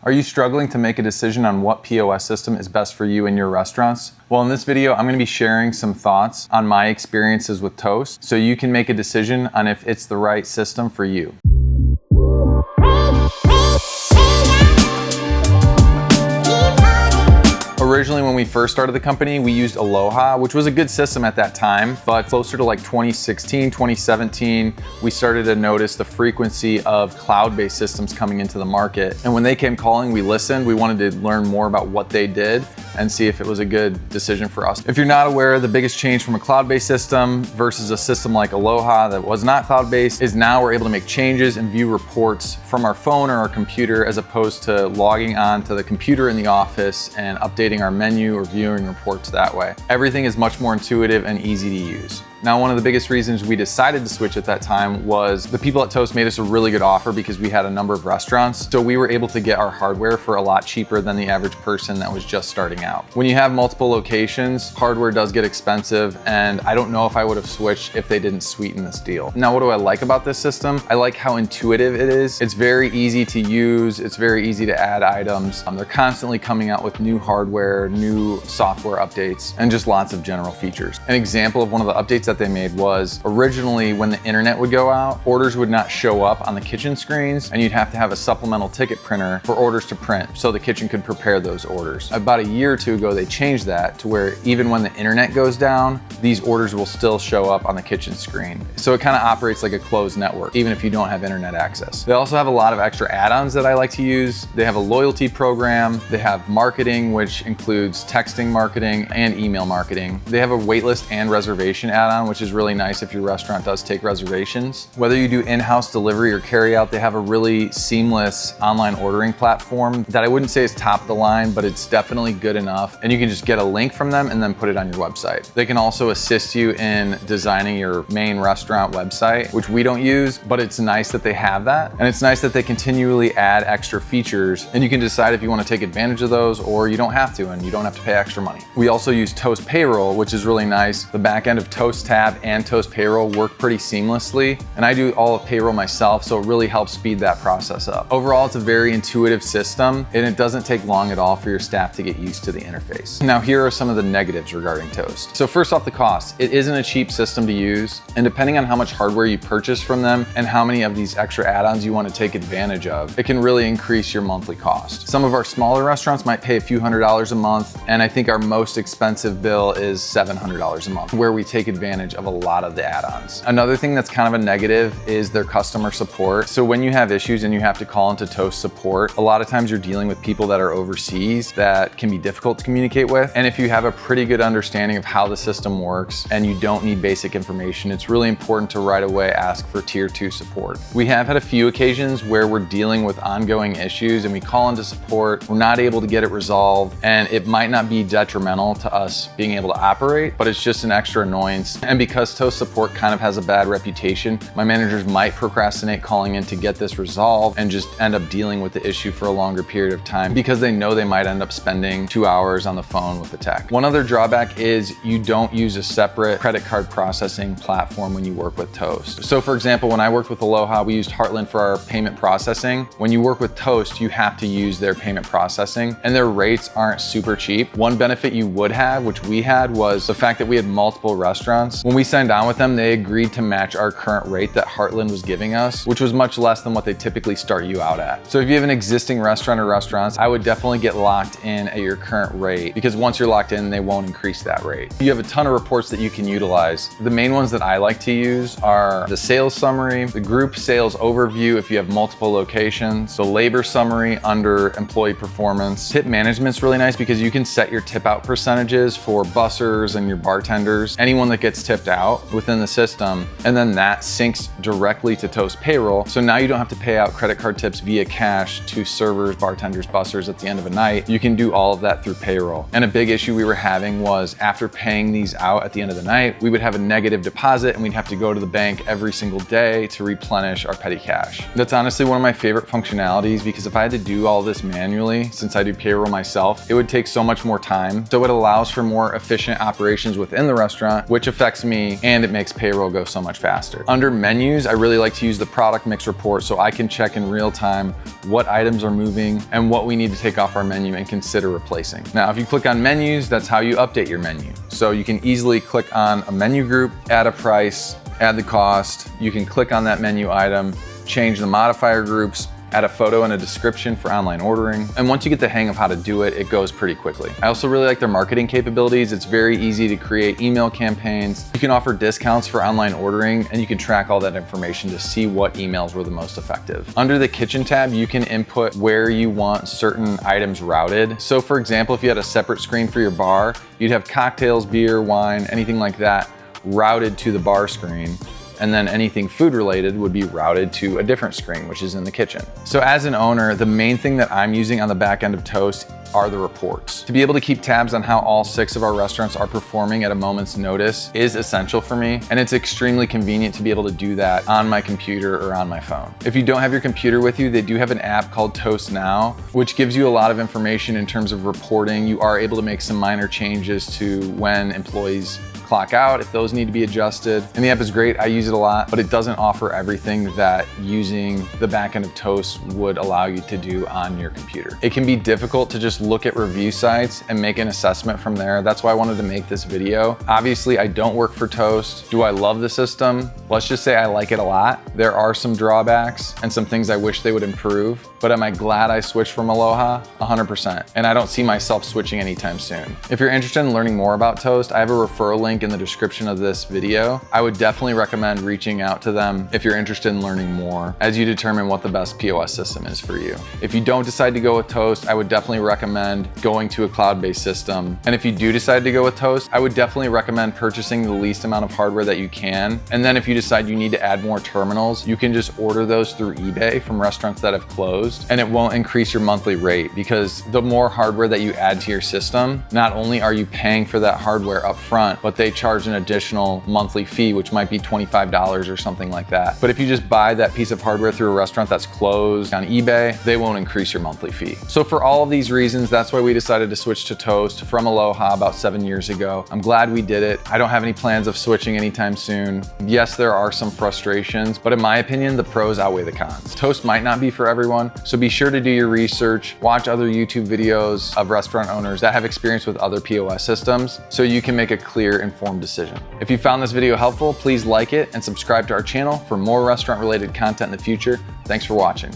Are you struggling to make a decision on what POS system is best for you in your restaurants? Well, in this video, I'm going to be sharing some thoughts on my experiences with Toast so you can make a decision on if it's the right system for you. Originally, when we first started the company, we used Aloha, which was a good system at that time, but closer to like 2016, 2017, we started to notice the frequency of cloud-based systems coming into the market. And when they came calling, we listened. We wanted to learn more about what they did and see if it was a good decision for us. If you're not aware, the biggest change from a cloud-based system versus a system like Aloha that was not cloud-based is now we're able to make changes and view reports from our phone or our computer as opposed to logging on to the computer in the office and updating our menu or viewing reports that way. Everything is much more intuitive and easy to use. Now, one of the biggest reasons we decided to switch at that time was the people at Toast made us a really good offer because we had a number of restaurants. So we were able to get our hardware for a lot cheaper than the average person that was just starting out. When you have multiple locations, hardware does get expensive, and I don't know if I would have switched if they didn't sweeten this deal. Now, what do I like about this system? I like how intuitive it is. It's very easy to use. It's very easy to add items. They're constantly coming out with new hardware, new software updates, and just lots of general features. An example of one of the updates that they made was originally when the internet would go out, orders would not show up on the kitchen screens, and you'd have to have a supplemental ticket printer for orders to print so the kitchen could prepare those orders. About a year or two ago, they changed that to where even when the internet goes down, these orders will still show up on the kitchen screen. So it kind of operates like a closed network, even if you don't have internet access. They also have a lot of extra add-ons that I like to use. They have a loyalty program. They have marketing, which includes texting marketing and email marketing. They have a waitlist and reservation add-on, which is really nice if your restaurant does take reservations. Whether you do in-house delivery or carry-out, they have a really seamless online ordering platform that I wouldn't say is top of the line, but it's definitely good enough. And you can just get a link from them and then put it on your website. They can also assist you in designing your main restaurant website, which we don't use, but it's nice that they have that. And it's nice that they continually add extra features, and you can decide if you want to take advantage of those or you don't have to, and you don't have to pay extra money. We also use Toast Payroll, which is really nice. The back end of Toast Tab and Toast Payroll work pretty seamlessly, and I do all of payroll myself, so it really helps speed that process up. Overall, it's a very intuitive system, and it doesn't take long at all for your staff to get used to the interface. Now, here are some of the negatives regarding Toast. So first off, the cost. It isn't a cheap system to use, and depending on how much hardware you purchase from them and how many of these extra add-ons you want to take advantage of, it can really increase your monthly cost. Some of our smaller restaurants might pay a few $100s a month, and I think our most expensive bill is $700 a month, where we take advantage of a lot of the add-ons. Another thing that's kind of a negative is their customer support. So when you have issues and you have to call into Toast support, a lot of times you're dealing with people that are overseas that can be difficult to communicate with. And if you have a pretty good understanding of how the system works and you don't need basic information, it's really important to right away ask for tier 2 support. We have had a few occasions where we're dealing with ongoing issues and we call into support, we're not able to get it resolved, and it might not be detrimental to us being able to operate, but it's just an extra annoyance. And because Toast support kind of has a bad reputation, my managers might procrastinate calling in to get this resolved and just end up dealing with the issue for a longer period of time because they know they might end up spending 2 hours on the phone with the tech. One other drawback is you don't use a separate credit card processing platform when you work with Toast. So for example, when I worked with Aloha, we used Heartland for our payment processing. When you work with Toast, you have to use their payment processing, and their rates aren't super cheap. One benefit you would have, which we had, was the fact that we had multiple restaurants. When we signed on with them, they agreed to match our current rate that Heartland was giving us, which was much less than what they typically start you out at. So if you have an existing restaurant or restaurants, I would definitely get locked in at your current rate, because once you're locked in, they won't increase that rate. You have a ton of reports that you can utilize. The main ones that I like to use are the sales summary, the group sales overview if you have multiple locations, the labor summary under employee performance. Tip management's really nice because you can set your tip out percentages for bussers and your bartenders, anyone that gets tipped out within the system, and then that syncs directly to Toast Payroll. So now you don't have to pay out credit card tips via cash to servers, bartenders, bussers at the end of a night. You can do all of that through payroll. And a big issue we were having was after paying these out at the end of the night, we would have a negative deposit and we'd have to go to the bank every single day to replenish our petty cash. That's honestly one of my favorite functionalities because if I had to do all this manually, since I do payroll myself, it would take so much more time. So it allows for more efficient operations within the restaurant, which affects protects me, and it makes payroll go so much faster. Under menus, I really like to use the product mix report so I can check in real time what items are moving and what we need to take off our menu and consider replacing. Now, if you click on menus, that's how you update your menu. So you can easily click on a menu group, add a price, add the cost. You can click on that menu item, change the modifier groups, add a photo and a description for online ordering. And once you get the hang of how to do it, it goes pretty quickly. I also really like their marketing capabilities. It's very easy to create email campaigns. You can offer discounts for online ordering, and you can track all that information to see what emails were the most effective. Under the kitchen tab, you can input where you want certain items routed. So for example, if you had a separate screen for your bar, you'd have cocktails, beer, wine, anything like that routed to the bar screen. And then anything food related would be routed to a different screen, which is in the kitchen. So as an owner, the main thing that I'm using on the back end of Toast are the reports. To be able to keep tabs on how all 6 of our restaurants are performing at a moment's notice is essential for me, and it's extremely convenient to be able to do that on my computer or on my phone. If you don't have your computer with you, they do have an app called Toast Now, which gives you a lot of information in terms of reporting. You are able to make some minor changes to when employees clock out if those need to be adjusted. And the app is great, I use it a lot, but it doesn't offer everything that using the back end of Toast would allow you to do on your computer. It can be difficult to just look at review sites and make an assessment from there. That's why I wanted to make this video. Obviously, I don't work for Toast. Do I love the system? Let's just say I like it a lot. There are some drawbacks and some things I wish they would improve, but am I glad I switched from Aloha? 100%. And I don't see myself switching anytime soon. If you're interested in learning more about Toast, I have a referral link in the description of this video. I would definitely recommend reaching out to them if you're interested in learning more as you determine what the best POS system is for you. If you don't decide to go with Toast, I would definitely recommend going to a cloud-based system. And if you do decide to go with Toast, I would definitely recommend purchasing the least amount of hardware that you can. And then if you decide you need to add more terminals, you can just order those through eBay from restaurants that have closed, and it won't increase your monthly rate, because the more hardware that you add to your system, not only are you paying for that hardware up front, but they charge an additional monthly fee, which might be $25 or something like that. But if you just buy that piece of hardware through a restaurant that's closed on eBay, they won't increase your monthly fee. So for all of these reasons, that's why we decided to switch to Toast from Aloha about 7 years ago. I'm glad we did it. I don't have any plans of switching anytime soon. Yes, there are some frustrations, but in my opinion, the pros outweigh the cons. Toast might not be for everyone, so be sure to do your research, watch other YouTube videos of restaurant owners that have experience with other POS systems so you can make a clear, informed decision. If you found this video helpful, please like it and subscribe to our channel for more restaurant related content in the future. Thanks for watching.